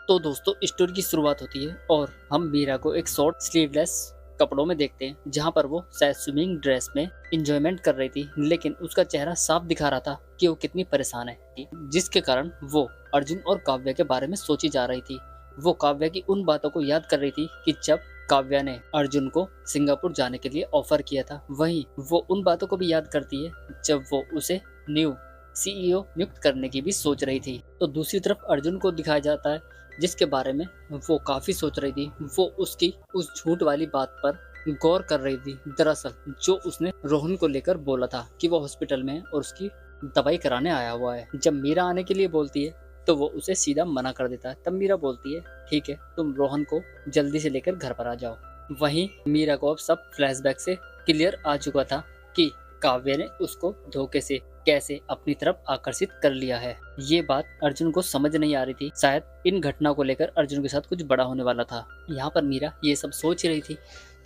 तो दोस्तों स्टोरी की शुरुआत होती है और हम मीरा को एक शॉर्ट स्लीवलेस कपड़ों में देखते हैं, जहां पर वो शायद स्विमिंग ड्रेस में इंजॉयमेंट कर रही थी, लेकिन उसका चेहरा साफ दिखा रहा था कि वो कितनी परेशान है, जिसके कारण वो अर्जुन और काव्या के बारे में सोची जा रही थी। वो काव्या की उन बातों को याद कर रही थी कि जब काव्या ने अर्जुन को सिंगापुर जाने के लिए ऑफर किया था। वहीं वो उन बातों को भी याद करती है जब वो उसे न्यू सीईओ नियुक्त करने की भी सोच रही थी। तो दूसरी तरफ अर्जुन को दिखाया जाता है जिसके बारे में वो काफी सोच रही थी। वो उसकी उस झूठ वाली बात पर गौर कर रही थी। दरअसल जो उसने रोहन को लेकर बोला था कि वो हॉस्पिटल में है और उसकी दवाई कराने आया हुआ है। जब मीरा आने के लिए बोलती है तो वो उसे सीधा मना कर देता है। तब मीरा बोलती है ठीक है, तुम रोहन को जल्दी से लेकर घर पर आ जाओ। वहीं मीरा को अब सब फ्लैशबैक से क्लियर आ चुका था कि काव्य ने उसको धोखे से कैसे अपनी तरफ आकर्षित कर लिया है। ये बात अर्जुन को समझ नहीं आ रही थी। शायद इन घटनाओं को लेकर अर्जुन के साथ कुछ बड़ा होने वाला था। यहाँ पर मीरा ये सब सोच रही थी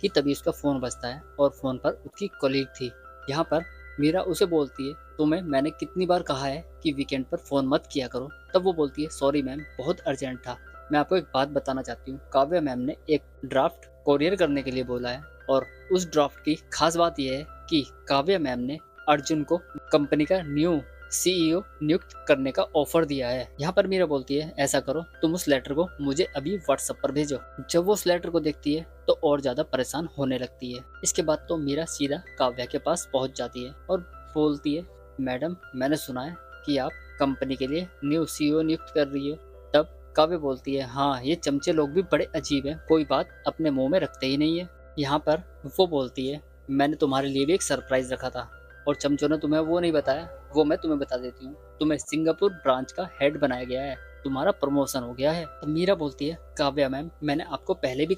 कि तभी उसका फोन बजता है और फोन पर उसकी कलीग थी। यहाँ पर मीरा उसे बोलती है तुम्हें मैंने कितनी बार कहा है कि वीकेंड पर फोन मत किया करो। तब वो बोलती है सॉरी मैम, बहुत अर्जेंट था। मैं आपको एक बात बताना चाहती हूँ, काव्या मैम ने एक ड्राफ्ट कोरियर करने के लिए बोला है और उस ड्राफ्ट की खास बात यह है कि काव्या मैम ने अर्जुन को कंपनी का न्यू सीईओ नियुक्त करने का ऑफर दिया है। यहाँ पर मीरा बोलती है ऐसा करो, तुम उस लेटर को मुझे अभी व्हाट्सएप पर भेजो। जब वो उस लेटर को देखती है तो और ज्यादा परेशान होने लगती है। इसके बाद तो मीरा सीधा काव्या के पास पहुंच जाती है और बोलती है मैडम, मैंने सुना है कि आप कंपनी के लिए न्यू सीईओ नियुक्त कर रही हो। तब काव्या बोलती है हाँ, ये चमचे लोग भी बड़े अजीब हैं, कोई बात अपने मुंह में रखते ही नहीं है। यहाँ पर वो बोलती है मैंने तुम्हारे लिए भी एक सरप्राइज रखा था और चमचों ने तुम्हें वो नहीं बताया, वो मैं तुम्हें बता देती हूँ। तुम्हें सिंगापुर ब्रांच का हेड बनाया गया है, तुम्हारा प्रमोशन हो गया है। तो मीरा बोलती है काव्या मैम, मैंने आपको पहले भी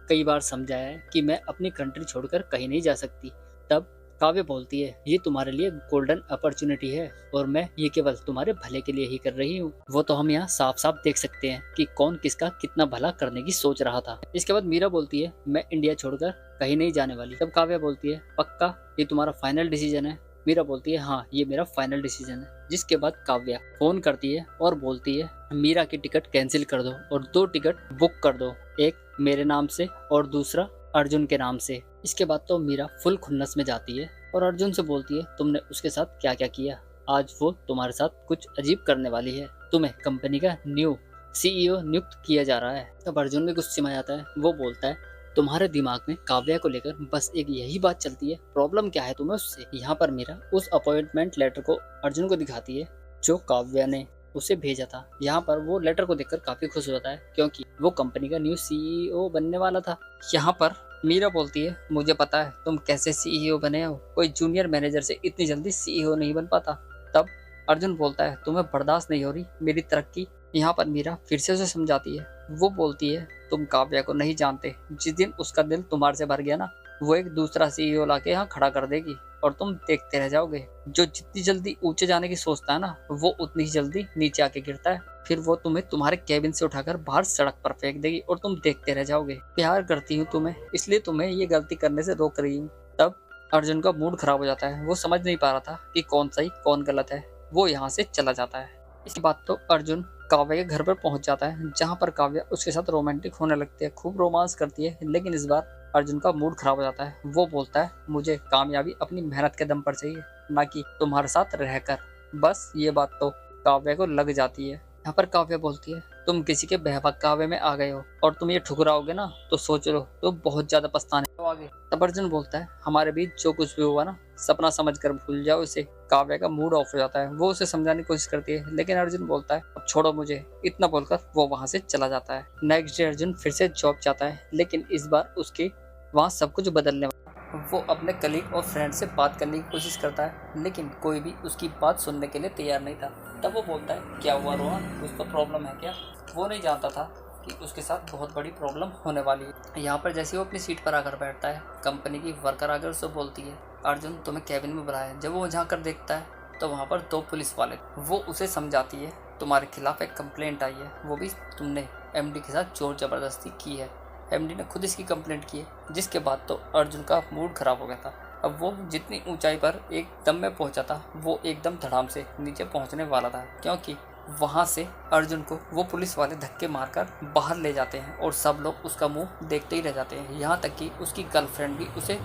कई बार समझाया है कि मैं अपनी कंट्री छोड़कर कहीं नहीं जा सकती। तब काव्या बोलती है ये तुम्हारे लिए गोल्डन अपॉर्चुनिटी है और मैं ये केवल तुम्हारे भले के लिए ही कर रही हूँ। वो तो हम यहाँ साफ साफ देख सकते हैं कि कौन किसका कितना भला करने की सोच रहा था। इसके बाद मीरा बोलती है मैं इंडिया छोड़कर कहीं नहीं जाने वाली। तब काव्या बोलती है पक्का ये तुम्हारा फाइनल डिसीजन है? मीरा बोलती है हाँ, ये मेरा फाइनल डिसीजन है। जिसके बाद काव्या फोन करती है और बोलती है मीरा की टिकट कैंसिल कर दो और 2 टिकट बुक कर दो, एक मेरे नाम से और दूसरा अर्जुन के नाम से। इसके बाद तो मीरा फुल खुन्नस में जाती है और अर्जुन से बोलती है तुमने उसके साथ क्या क्या किया, आज वो तुम्हारे साथ कुछ अजीब करने वाली है। तुम्हें कंपनी का न्यू सीईओ नियुक्त किया जा रहा है। तब अर्जुन भी गुस्से में आता है। वो बोलता है तुम्हारे दिमाग में काव्या को लेकर बस एक यही बात चलती है, प्रॉब्लम क्या है तुम्हें उससे? यहाँ पर मीरा उस अपॉइंटमेंट लेटर को अर्जुन को दिखाती है जो काव्या ने उसे भेजा था। यहाँ पर वो लेटर को देखकर काफी खुश होता है क्योंकि वो कंपनी का न्यू सीईओ बनने वाला था। यहाँ पर मीरा बोलती है मुझे पता है तुम कैसे सीईओ बने हो, कोई जूनियर मैनेजर से इतनी जल्दी सीईओ नहीं बन पाता। तब अर्जुन बोलता है तुम्हें बर्दाश्त नहीं हो रही मेरी तरक्की। यहाँ पर मीरा फिर से उसे समझाती है। वो बोलती है तुम काव्या को नहीं जानते, जिस दिन उसका दिल तुम्हारे से भर गया ना, वो एक दूसरा सीईओ लाके यहाँ खड़ा कर देगी और तुम देखते रह जाओगे। जो जितनी जल्दी ऊंचे जाने की सोचता है ना, वो उतनी ही जल्दी नीचे आके गिरता है। फिर वो तुम्हें तुम्हारे कैबिन से उठाकर बाहर सड़क पर फेंक देगी और तुम देखते रह जाओगे। प्यार करती हूँ तुम्हें, इसलिए तुम्हें ये गलती करने से रोक रही हूँ। तब अर्जुन का मूड खराब हो जाता है। वो समझ नहीं पा रहा था कि कौन सही कौन गलत है। वो यहाँ से चला जाता है। इसके बाद तो अर्जुन काव्या के घर पर पहुंच जाता है, जहाँ पर काव्या उसके साथ रोमांटिक होने लगती है, खूब रोमांस करती है। लेकिन इस बार अर्जुन का मूड खराब हो जाता है। वो बोलता है मुझे कामयाबी अपनी मेहनत के दम पर चाहिए, ना कि तुम्हारे साथ रहकर। बस ये बात तो काव्या को लग जाती है। यहाँ पर काव्या बोलती है तुम किसी के बहकावे में आ गए हो और तुम ये ठुकराओगे ना तो सोच लो तो बहुत ज्यादा पछताने आगे। तब अर्जुन बोलता है हमारे बीच जो कुछ भी हुआ ना, सपना समझकर भूल जाओ इसे। काव्या का मूड ऑफ हो जाता है। वो उसे समझाने की कोशिश करती है लेकिन अर्जुन बोलता है अब छोड़ो मुझे, इतना बोलकर वो वहां से चला जाता है। नेक्स्ट डे अर्जुन फिर से जॉब जाता है, लेकिन इस बार उसके वहाँ सब कुछ बदलने वाला। वो अपने कलीग और फ्रेंड से बात करने की कोशिश करता है, लेकिन कोई भी उसकी बात सुनने के लिए तैयार नहीं था। तब वो बोलता है क्या हुआ रोहन, कुछ तो प्रॉब्लम है क्या? वो नहीं जानता था कि उसके साथ बहुत बड़ी प्रॉब्लम होने वाली है। यहाँ पर जैसे वो अपनी सीट पर आकर बैठता है, कंपनी की वर्कर आकर उससे बोलती है अर्जुन तुम्हें कैबिन में बुलाया। जब वो जाकर देखता है तो वहाँ पर 2 पुलिस वाले। वो उसे समझाती है तुम्हारे खिलाफ एक कंप्लेंट आई है, वो भी तुमने एमडी के साथ जोर जबरदस्ती की है। एमडी ने खुद इसकी कंप्लेंट की है। जिसके बाद तो अर्जुन का मूड खराब हो गया था। अब वो जितनी ऊंचाई पर एक दम में पहुंचा था, वो एकदम धड़ाम से नीचे पहुंचने वाला था, क्योंकि वहाँ से अर्जुन को वो पुलिस वाले धक्के मारकर बाहर ले जाते हैं और सब लोग उसका मुंह देखते ही रह जाते हैं, यहाँ तक कि उसकी गर्लफ्रेंड भी उसे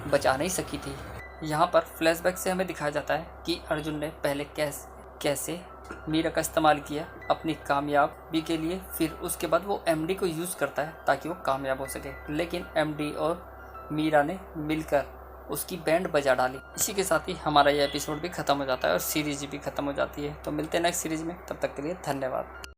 बचा नहीं सकी थी। यहाँ पर फ्लैशबैक से हमें दिखाया जाता है कि अर्जुन ने पहले कैसे मीरा का इस्तेमाल किया अपनी कामयाबी के लिए, फिर उसके बाद वो एमडी को यूज़ करता है ताकि वो कामयाब हो सके, लेकिन एमडी और मीरा ने मिलकर उसकी बैंड बजा डाली। इसी के साथ ही हमारा यह एपिसोड भी खत्म हो जाता है और सीरीज भी खत्म हो जाती है। तो मिलते हैं नेक्स्ट सीरीज में, तब तक के लिए धन्यवाद।